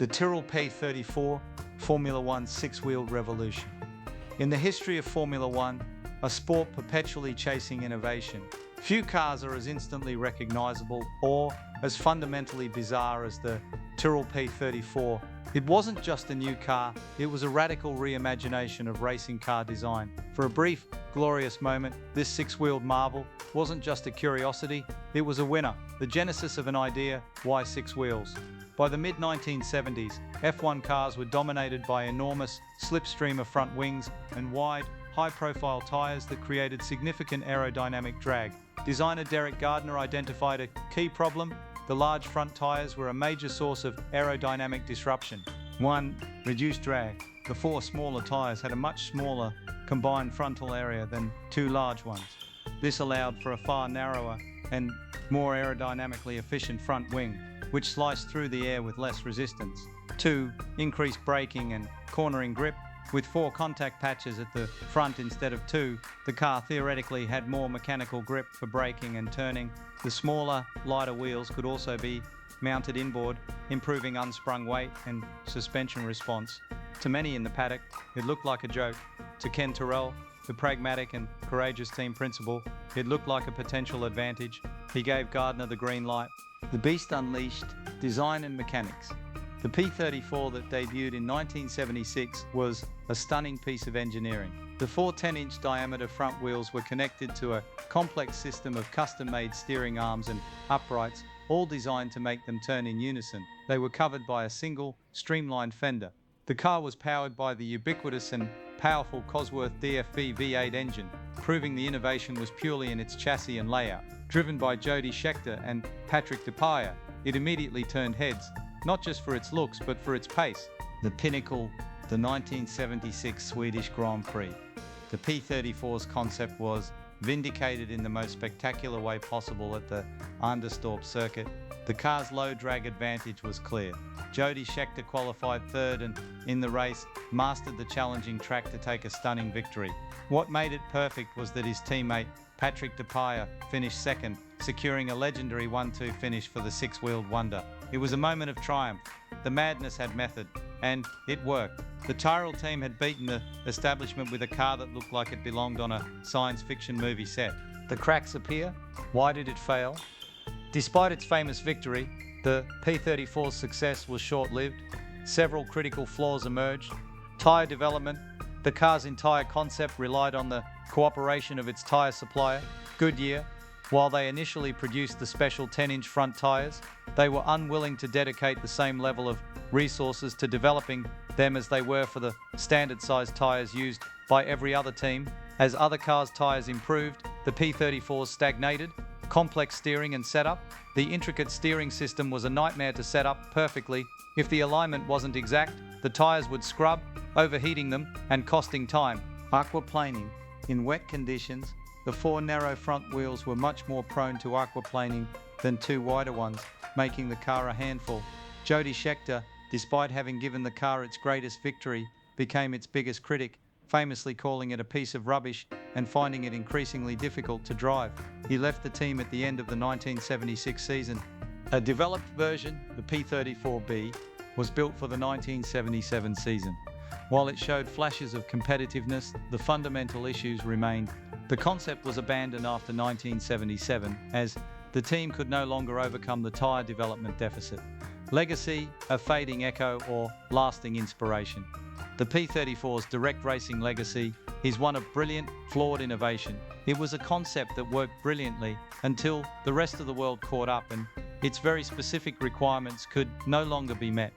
The Tyrrell P34 Formula One six-wheeled revolution. In the history of Formula One, a sport perpetually chasing innovation, few cars are as instantly recognizable or as fundamentally bizarre as the Tyrrell P34. It wasn't just a new car, it was a radical reimagination of racing car design. For a brief, glorious moment, this six-wheeled marvel wasn't just a curiosity, it was a winner. The genesis of an idea: why six wheels? By the mid-1970s, F1 cars were dominated by enormous, slipstreamer front wings and wide, high-profile tyres that created significant aerodynamic drag. Designer Derek Gardner identified a key problem: the large front tyres were a major source of aerodynamic disruption. 1. Reduced drag. The four smaller tyres had a much smaller combined frontal area than two large ones. This allowed for a far narrower and more aerodynamically efficient front wing, which sliced through the air with less resistance. 2. Increased braking and cornering grip. With 4 contact patches at the front instead of 2, the car theoretically had more mechanical grip for braking and turning. The smaller, lighter wheels could also be mounted inboard, improving unsprung weight and suspension response. To many in the paddock, it looked like a joke. To Ken Tyrrell, the pragmatic and courageous team principal, it looked like a potential advantage. He gave Gardner the green light. The beast unleashed: design and mechanics. The P34 that debuted in 1976 was a stunning piece of engineering. The 4 10-inch diameter front wheels were connected to a complex system of custom-made steering arms and uprights, all designed to make them turn in unison. They were covered by a single, streamlined fender. The car was powered by the ubiquitous and powerful Cosworth DFV V8 engine, proving the innovation was purely in its chassis and layout. Driven by Jody Scheckter and Patrick Tamiya, it immediately turned heads, not just for its looks but for its pace. The pinnacle, the 1976 Swedish Grand Prix. The P34's concept was vindicated in the most spectacular way possible at the Anderstorp circuit. The car's low drag advantage was clear. Jody Scheckter qualified third and, in the race, mastered the challenging track to take a stunning victory. What made it perfect was that his teammate, Patrick Tamiya, finished second, securing a legendary 1-2 finish for the six-wheeled wonder. It was a moment of triumph. The madness had method, and it worked. The Tyrrell team had beaten the establishment with a car that looked like it belonged on a science fiction movie set. The cracks appear? Why did it fail? Despite its famous victory, the P34's success was short-lived. Several critical flaws emerged. Tyre development. The car's entire concept relied on the cooperation of its tyre supplier, Goodyear. While they initially produced the special 10-inch front tyres, they were unwilling to dedicate the same level of resources to developing them as they were for the standard-sized tyres used by every other team. As other cars' tyres improved, the P34s stagnated. Complex steering and setup. The intricate steering system was a nightmare to set up perfectly. If the alignment wasn't exact, the tyres would scrub, overheating them and costing time. Aquaplaning. In wet conditions, the 4 narrow front wheels were much more prone to aquaplaning than 2 wider ones, making the car a handful. Jody Scheckter, despite having given the car its greatest victory, became its biggest critic, famously calling it a piece of rubbish and finding it increasingly difficult to drive. He left the team at the end of the 1976 season. A developed version, the P34B, was built for the 1977 season. While it showed flashes of competitiveness, the fundamental issues remained. The concept was abandoned after 1977, as the team could no longer overcome the tyre development deficit. Legacy, a fading echo, or lasting inspiration. The P34's direct racing legacy is one of brilliant, flawed innovation. It was a concept that worked brilliantly until the rest of the world caught up and its very specific requirements could no longer be met.